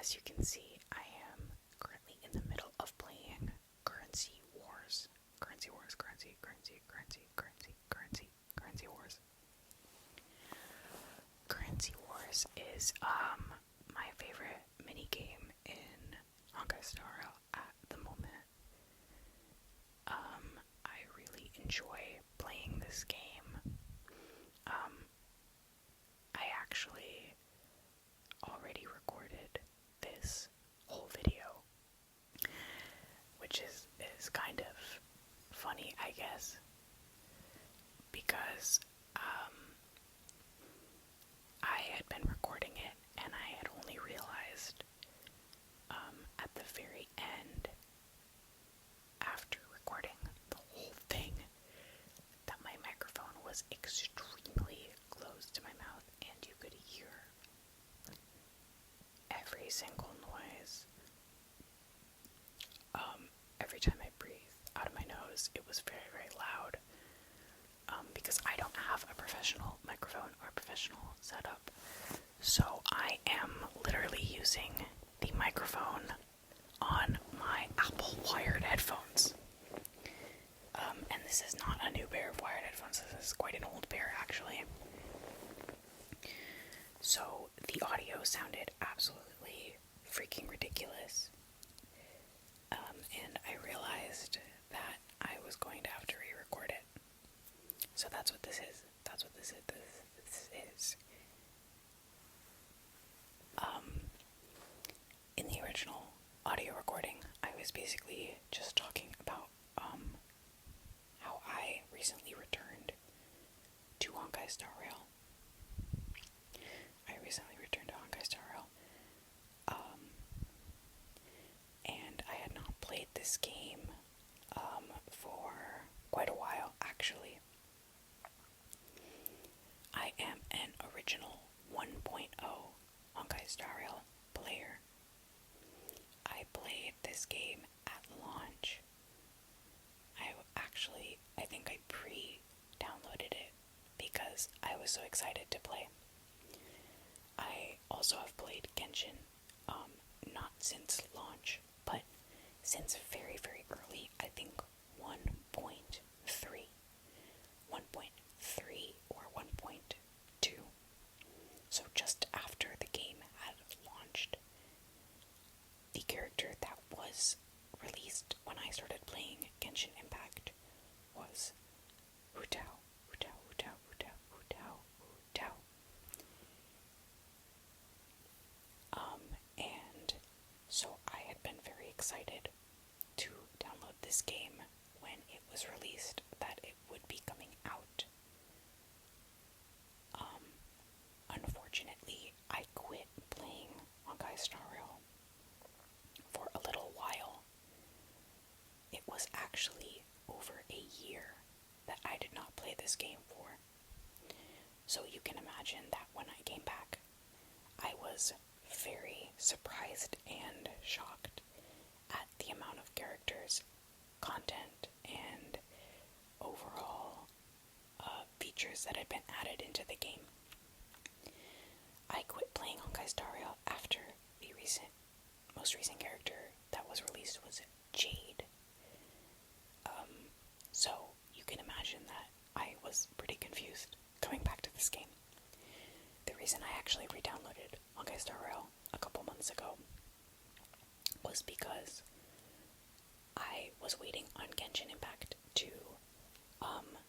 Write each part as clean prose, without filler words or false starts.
as you can see, I am currently in the middle of playing Currency Wars. Currency Wars, currency wars. Currency Wars is my favorite mini game in Honkai Star Rail at the moment. I really enjoy playing this game. I actually already recorded this whole video, which is kind of funny, I guess, because I had been recording it and I had only realized at the very end, after recording the whole thing, that my microphone was extremely close to my mouth and you could hear every single noise. Every time I breathed out of my nose, it was very, very loud. Because I don't have a professional microphone or professional setup. So I am literally using the microphone on my Apple wired headphones. And this is not a new pair of wired headphones. This is quite an old pair, actually. So the audio sounded absolutely freaking ridiculous. And I realized that I was going to have to re-record it. So that's what this is. In the original audio recording, I was basically just talking about how I recently returned to Honkai Star Rail. And I had not played this game for quite a while, actually. I am an original 1.0 Honkai Star Rail player. I played this game at launch. I think I pre-downloaded it because I was so excited to play. I also have played GENSHIN, not since launch, but since very, very early, I think 1.3 or 1.2. So just after the game had launched. The character that was released when I started playing Genshin Impact was Hu Tao. And so I had been very excited to download this game when it was released, that it would be coming out. Unfortunately, I quit playing Honkai Star Rail for a little while. It was actually over a year that I did not play this game for. So you can imagine that when I came back, I was very surprised and shocked at the amount of characters, content, and overall features that had been added into the game. I quit playing Honkai Star Rail after the most recent character that was released was Jade. So you can imagine that I was pretty confused coming back to this game. The reason I actually re-downloaded Honkai Star Rail a couple months ago was because I was waiting on Genshin Impact to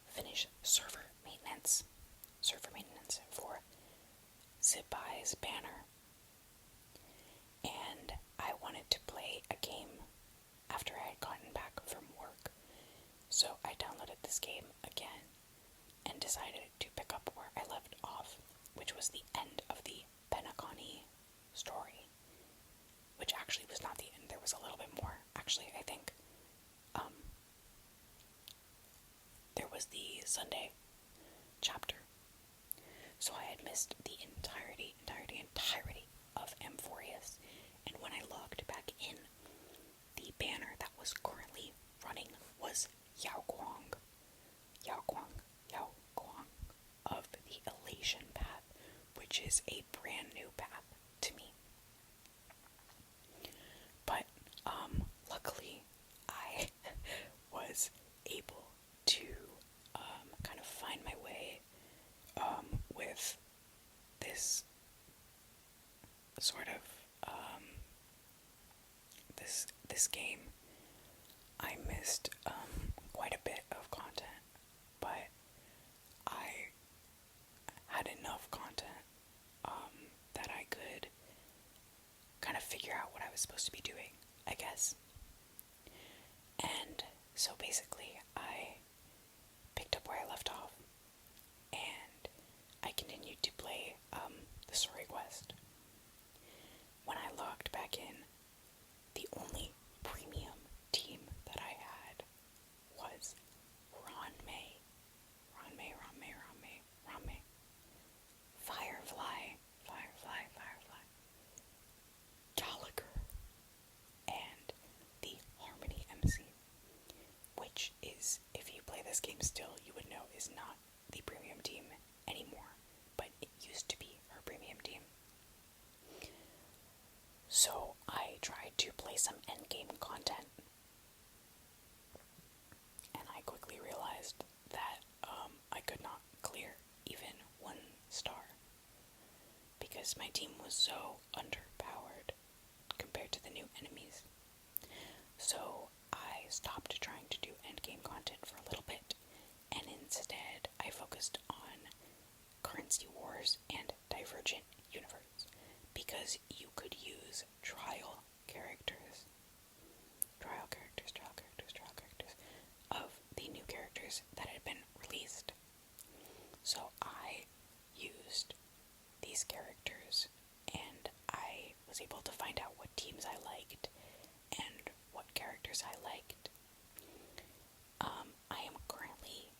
finish server maintenance for Zipai's banner. And I wanted to play a game after I had gotten back from work. So I downloaded this game again and decided to pick up where I left off, which was the end of the Penacony story. Which actually was not the end, there was a little bit more. Actually, I think there was the Sunday chapter. So I had missed the entirety of Amphorius, and when I logged back in, the banner that was currently running was Yao Guang of the Elation path, which is a brand new path to me. this sort of this game, I missed quite a bit of content, but I had enough content that I could kind of figure out what I was supposed to be doing, I guess. And so basically, I picked up where I left off, and I continued to play the story quest. When I logged back in, the only premium team that I had was Ronmei. Firefly, Gallagher, and the Harmony MC, which is, if you play this game still, you would know is not the premium team anymore, but it used to be her premium team. So I tried to play some endgame content, and I quickly realized that I could not clear even 1 star, because my team was so underpowered compared to the new enemies. So I stopped trying to do endgame content for a little bit, and instead I focused on currency wars and divergent universe, because you could use trial characters of the new characters that had been released. So I used these characters, and I was able to find out what teams I liked and what characters I liked. I am currently,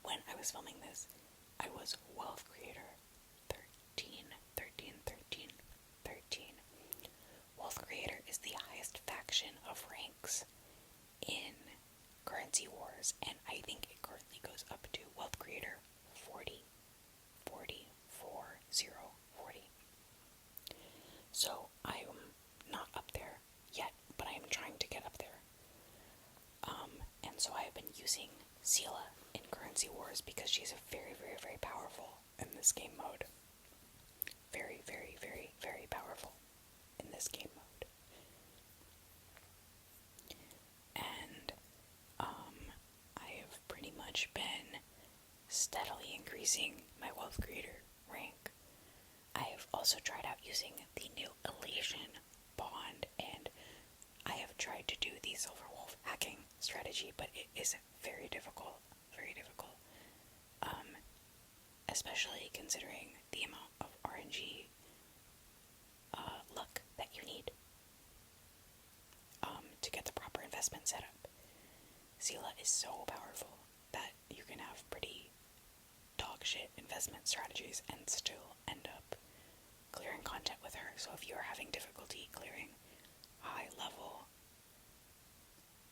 when I was filming this, I was Wealth Creator 13. Wealth Creator is the highest faction of ranks in Currency Wars, and I think it currently goes up to Wealth Creator 40. So I am not up there yet, but I am trying to get up there. And so I have been using Seele in Currency Wars because she's very, very, very powerful in this game mode. Very, very, very, very powerful in this game mode. And I have pretty much been steadily increasing my Wealth Creator rank. I have also tried out using the new Elation bond, and I have tried to do the Silver Wolf hacking strategy, but it is very difficult, especially considering the amount of RNG luck that you need to get the proper investment set up. Seele is so powerful that you can have pretty dog shit investment strategies and still end up clearing content with her. So if you're having difficulty clearing high level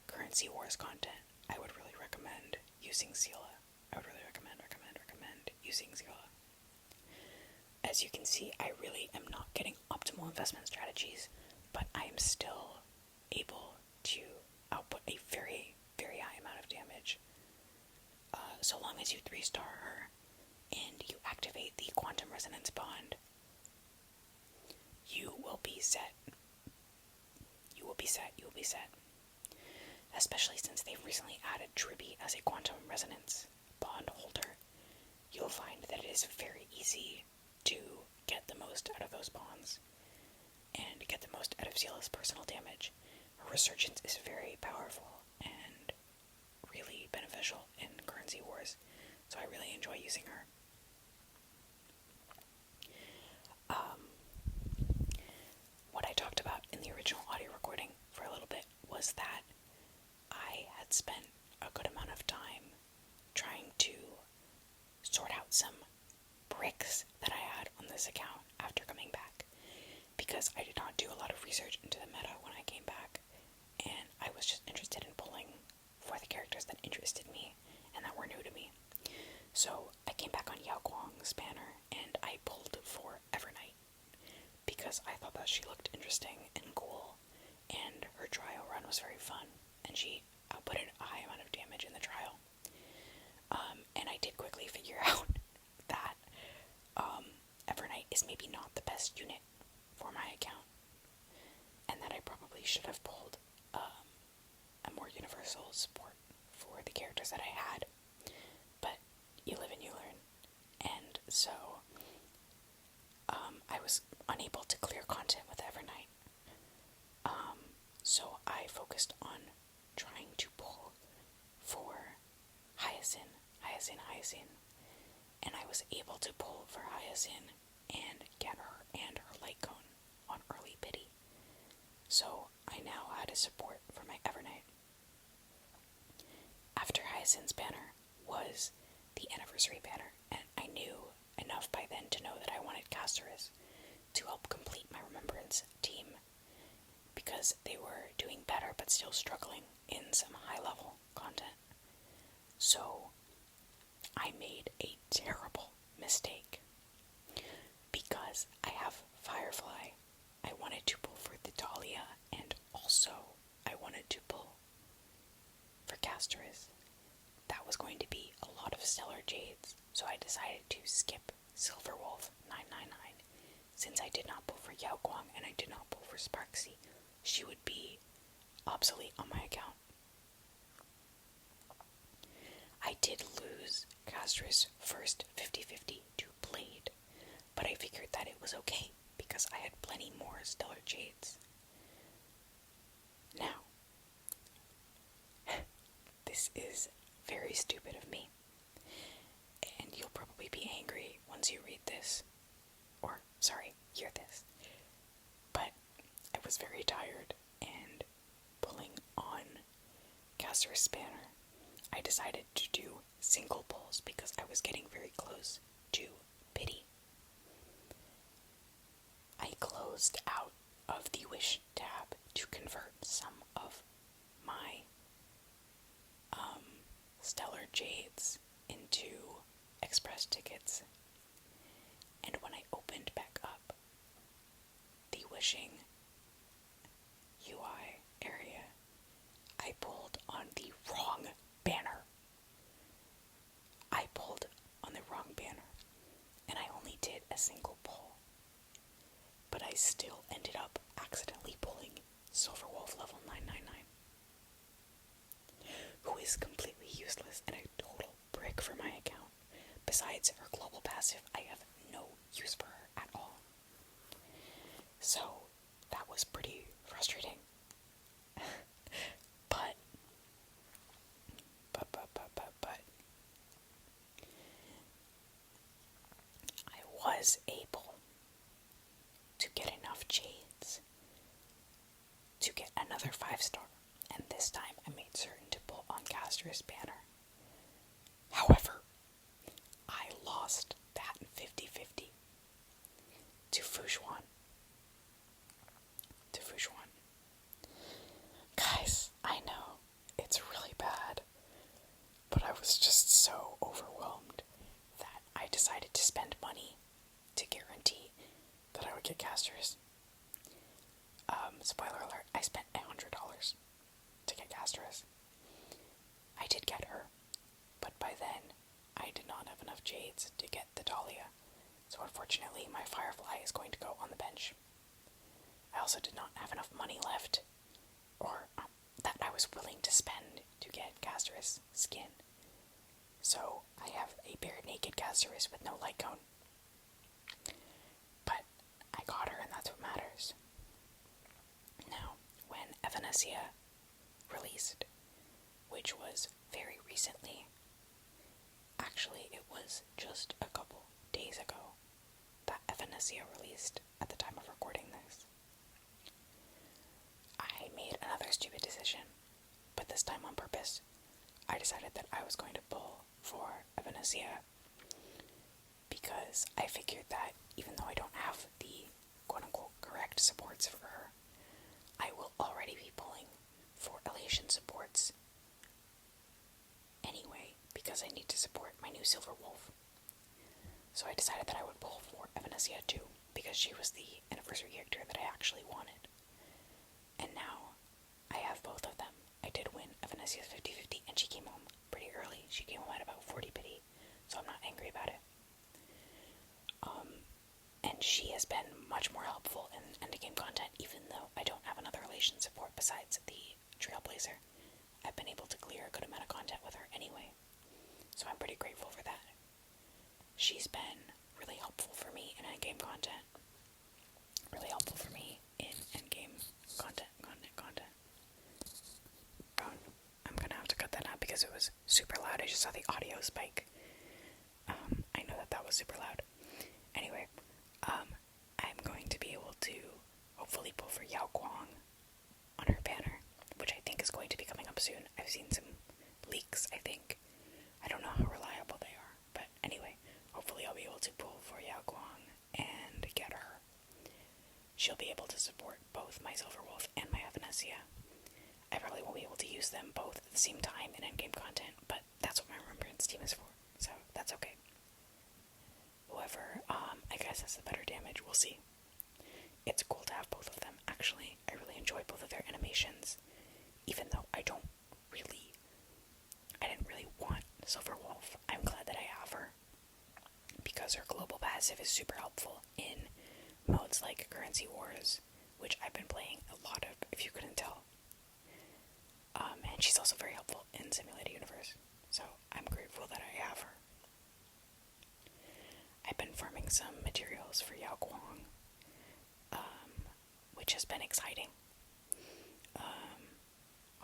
Currency Wars content, I would really recommend using Seele. I would really recommend using Seele. As you can see, I really am not getting optimal investment strategies, but I am still able to output a very, very high amount of damage. So long as you 3-star her and you activate the Quantum Resonance bond, you will be set. Especially since they've recently added Tribby as a Quantum Resonance bond holder, you'll find that it is very easy to get the most out of those bonds and get the most out of Seele's personal damage. Her Resurgence is very powerful and really beneficial in Currency Wars, so I really enjoy using her. What I talked about in the original audio recording for a little bit was that I had spent a good amount of time trying to sort out some bricks that I had on this account after coming back, because I did not do a lot of research into the meta when I came back, and I was just interested in pulling for the characters that interested me and that were new to me. So I came back on Yao Guang's banner and I pulled for Evernight because I thought that she looked interesting and cool, and her trial run was very fun, and she outputted a high amount of damage in the trial. And I did quickly figure out that is maybe not the best unit for my account, and that I probably should have pulled a more universal support for the characters that I had. But you live and you learn. And so I was unable to clear content with Evernight. So I focused on trying to pull for Hyacinth, and I was able to pull for Hyacinth and get her and her light cone on early pity. So I now had a support for my Evernight. After Hyacinth's banner was the anniversary banner, and I knew enough by then to know that I wanted Casterus to help complete my Remembrance team, because they were doing better but still struggling in some high level content. So I made a terrible mistake, because I have Firefly. I wanted to pull for the Dahlia, and also I wanted to pull for Casterus. That was going to be a lot of Stellar Jades, so I decided to skip Silverwolf 999. Since I did not pull for Yao Guang and I did not pull for Sparksy, she would be obsolete on my account. I did lose Casterus' first 50-50 to Blade, but I figured that it was okay because I had plenty more Stellar Jades. Now, this is very stupid of me, and you'll probably be angry once you read this, or, sorry, hear this, but I was very tired, and pulling on Casterus' banner, I decided to do single pulls because I was getting very close to pity. I closed out of the Wish tab to convert some of my Stellar Jades into express tickets, and when I opened back up the wishing UI area, I pulled on the wrong banner. I pulled on the wrong banner, and I only did a single pull, but I still ended up accidentally pulling Silverwolf level 999, who is completely useless and a total brick for my account. Besides her global passive, I have no use for her at all. So that was pretty frustrating. but I was able to get enough Jades to get another 5-star, and this time I made certain to pull on Casterus' banner. However, I lost that 50-50 to Fushuan. Guys, I know, it's really bad, but I was just so overwhelmed that I decided to spend money to guarantee that I would get Casterus. Spoiler alert, I spent $100 to get Casterus. I did get her, but by then, I did not have enough Jades to get the Dahlia, so unfortunately my Firefly is going to go on the bench. I also did not have enough money left, or that I was willing to spend to get Casterus skin. So I have a bare naked Casterus with no light cone. But I got her, and that's what matters. Now, when Evanesia released, which was very recently, actually it was just a couple days ago that Evanesia released at the time of recording this, I made another stupid decision, but this time on purpose. I decided that I was going to pull for Evanesia because I figured that even though I don't have the quote-unquote correct supports for her, I will already be pulling for Elation supports anyway because I need to support my new Silverwolf. So I decided that I would pull for Evanesia too because she was the anniversary character that I actually wanted. And now I have both of them. I did win Evanesia's 50-50 and she came home pretty early. She came home at about 40 pity, so I'm not angry about it. And she has been much more helpful in endgame content, even though I don't have another relation support besides the Trailblazer. I've been able to clear a good amount of content with her anyway, so I'm pretty grateful for that. She's been really helpful for me in endgame content. Really helpful for me in endgame content. I'm gonna have to cut that out because it was super loud. I just saw the audio spike. I know that was super loud. Anyway, I'm going to be able to hopefully pull for Yao Guang on her banner, which I think is going to be coming up soon. I've seen some leaks, I think. I don't know how reliable they are, but anyway, hopefully I'll be able to pull for Yao Guang and get her. She'll be able to support both my Silver Wolf and my Evanesia. I probably won't be able to use them both at the same time in endgame content, but that's what my Remembrance team is for, so that's okay. Whoever, I guess has the better damage, we'll see. It's cool to have both of them, actually. I really enjoy both of their animations, even though I didn't really want Silver Wolf. I'm glad that I have her, because her global passive is super helpful in modes like Currency Wars, which I've been playing a lot of, if you couldn't tell. And she's also very helpful in Simulated Universe, so I'm grateful that I have her. I've been farming some materials for Yao Guang, which has been exciting.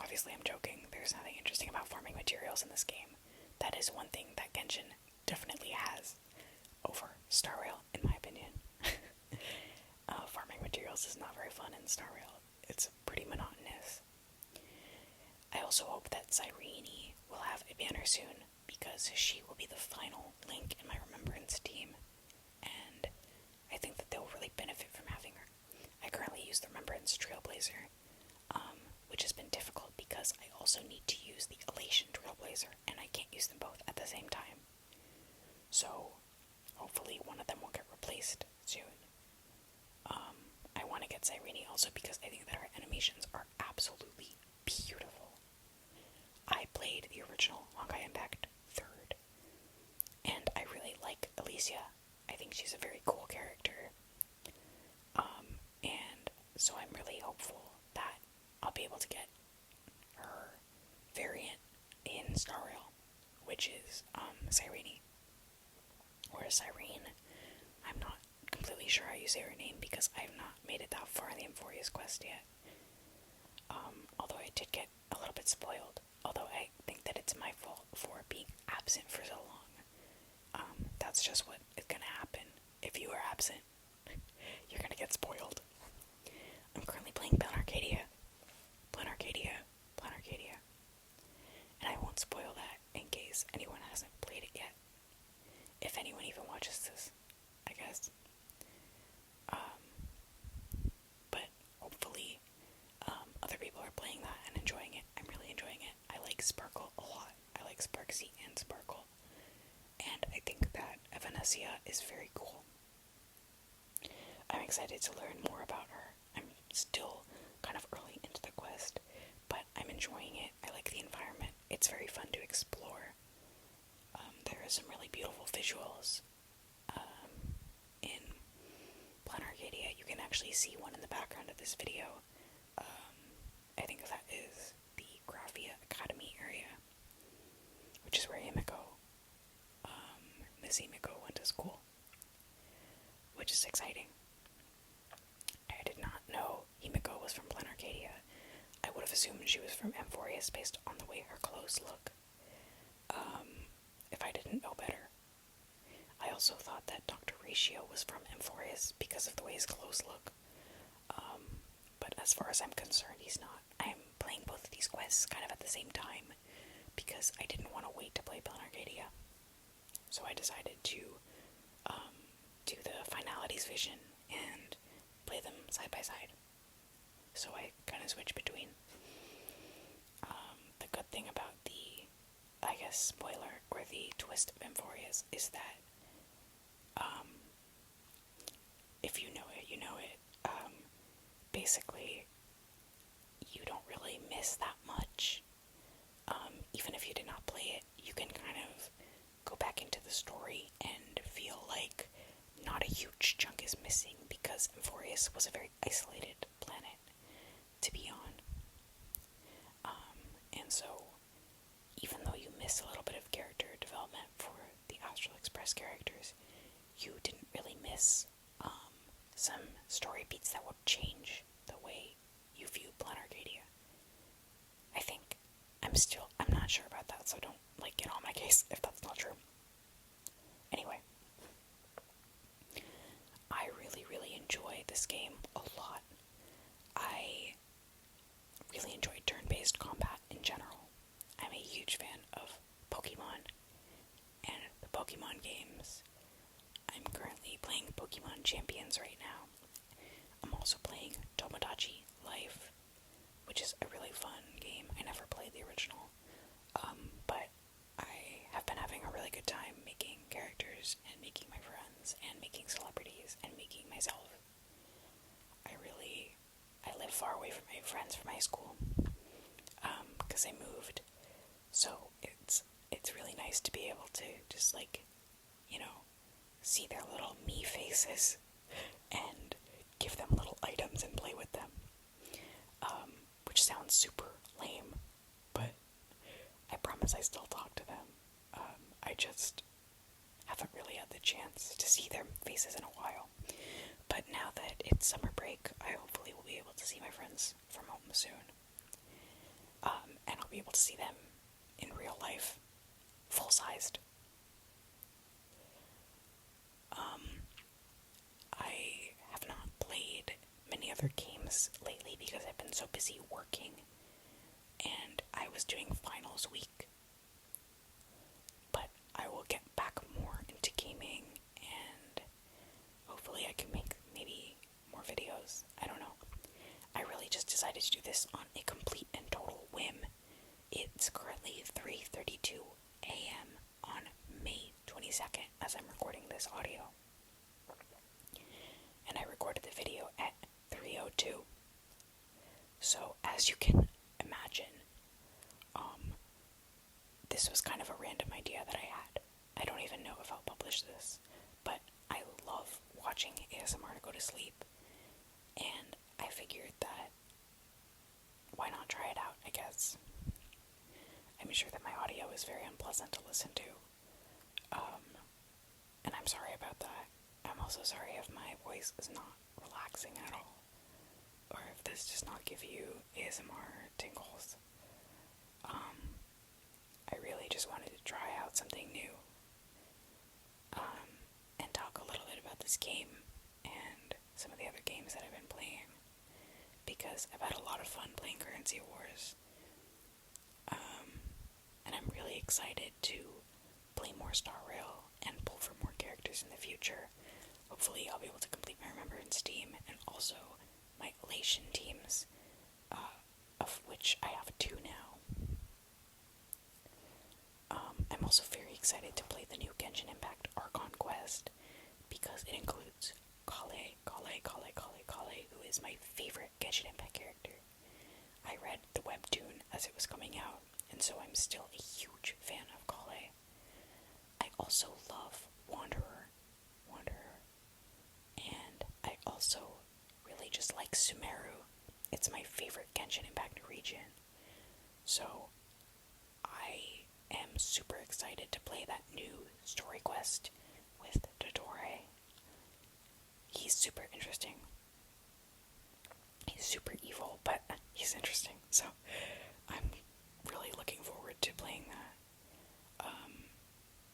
Obviously I'm joking, there's nothing interesting about farming materials in this game. That is one thing that Genshin definitely has over Star Rail, in my opinion. Farming materials is not very fun in Star Rail. It's pretty monotonous. I also hope that Cyrene will have a banner soon, because she will be the final link in my Remembrance team, and I think that they'll really benefit from having her. I currently use the Remembrance Trailblazer, which has been difficult because I also need to use the Elation Trailblazer, and I can't use them both at the same time. So, hopefully one of them will get replaced soon. I want to get Cyrene also because I think that her animations are absolutely beautiful. I played the original Honkai Impact 3rd, and I really like Alicia. I think she's a very cool character. And so I'm really hopeful that I'll be able to get her variant in Star Rail, which is Cyrene. Or Cyrene. I'm not completely sure how you say her name because I have not made it that far in the Amphorius quest yet. Although I did get a little bit spoiled. Although I think that it's my fault for being absent for so long. That's just what is gonna happen. If you are absent, you're gonna get spoiled. I'm currently playing Plan Arcadia. And I won't spoil that in case anyone hasn't played it yet. If anyone even watches this, I guess. But hopefully, other people are playing that and enjoying it. I'm really enjoying it. I like Sparkle a lot. I like Sparksy and Sparkle. And I think that Evanesia is very cool. I'm excited to learn more about her. I'm still kind of early into the quest, but I'm enjoying it. I like the environment. It's very fun to explore. There are some really beautiful visuals in Plan Arcadia. You can actually see one in the background of this video. I think that is the Graphia Academy area, which is where Miss Himiko went to school, which is exciting. I did not know Himiko was from Plan Arcadia. I would have assumed she was from Amphorius based on the way her clothes look. If I didn't know better. I also thought that Dr. Ratio was from Amphorius because of the way his clothes look. But as far as I'm concerned, he's not. I'm playing both of these quests kind of at the same time because I didn't want to wait to play Plan Arcadia. So I decided to do the Finalities Vision and play them side by side. So I kind of switch between. The good thing about the, I guess, spoiler or the twist of Amphorius is that if you know it, you know it. Basically, you don't really miss that much. Even if you did not play it, you can kind of go back into the story and feel like not a huge chunk is missing. This was a very isolated planet to be on. And so, even though you miss a little bit of character development for the Astral Express characters, you didn't really miss some story beats that would change the way you view Plan Arcadia. I think I'm not sure about that, so don't get on my case if that's not true. Anyway, I really enjoy this game a lot. I really enjoy turn-based combat in general. I'm a huge fan of Pokemon and the Pokemon games. I'm currently playing Pokemon Champions right now. I'm also playing Tomodachi Life, which is a really fun game. I never played the original, but I have been having a really good time making characters and making my friends and making celebrities and making myself. I live far away from my friends from high school, because I moved, so it's really nice to be able to just see their little me faces and give them little items and play with them, which sounds super lame, but I promise I still talk to them. I just haven't really had the chance to see their faces in a while. But now that it's summer break, I hopefully will be able to see my friends from home soon. And I'll be able to see them in real life, full-sized. I have not played many other games lately because I've been so busy working, and I was doing finals week. But I will get back more into gaming, and hopefully I can make maybe more videos. I don't know. I really just decided to do this on a complete and total whim. It's currently 3:32 a.m. on May 22nd as I'm recording this audio. And I recorded the video at 3:02. So, as you can imagine, this was kind of a random idea that I had. I don't even know if I'll publish this, but I love watching ASMR to go to sleep, and I figured that why not try it out, I guess. I'm sure that my audio is very unpleasant to listen to, and I'm sorry about that. I'm also sorry if my voice is not relaxing at all, or if this does not give you ASMR tingles. I really just wanted to try out something new, and talk a little bit about this game and some of the other games that I've been playing, because I've had a lot of fun playing Currency Wars, and I'm really excited to play more Star Rail and pull for more characters in the future. Hopefully I'll be able to complete my Remembrance team and also my Elation teams, of which I have 2 now. I'm also very excited to play the new Genshin Impact Archon quest, because it includes Kale, who is my favorite Genshin Impact character. I read the webtoon as it was coming out, and so I'm still a huge fan of Kale. I also love Wanderer, and I also really just like Sumeru. It's my favorite Genshin Impact region. So I am super excited to play that new story quest with Dodore. He's super interesting. He's super evil, but he's interesting. So I'm really looking forward to playing that.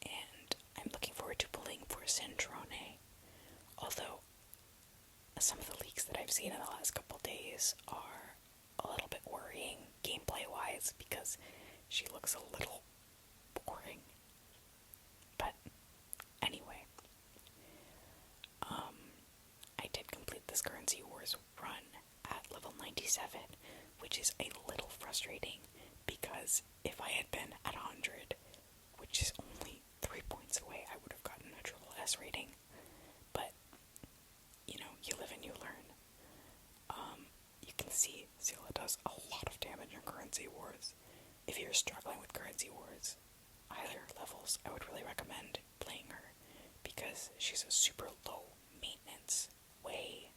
And I'm looking forward to pulling for Centrone. Although some of the leaks that I've seen in the last couple days are a little bit worrying gameplay-wise, because she looks a little boring. But anyway, I did complete this Currency Wars run at level 97, which is a little frustrating, because if I had been at 100, which is only 3 points away, I would have gotten a triple S rating. But, you live and you learn. You can see Seele does a lot of damage in Currency Wars. If you're struggling with Currency Wars, higher levels, I would really recommend playing her, because she's a super low maintenance way.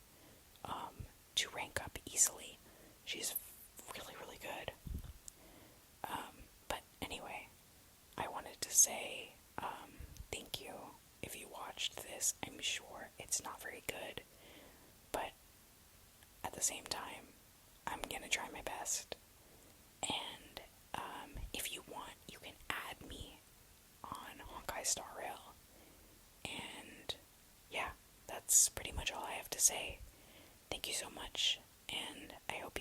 the same time, I'm gonna try my best. And if you want, you can add me on Honkai Star Rail. And yeah, that's pretty much all I have to say. Thank you so much, and I hope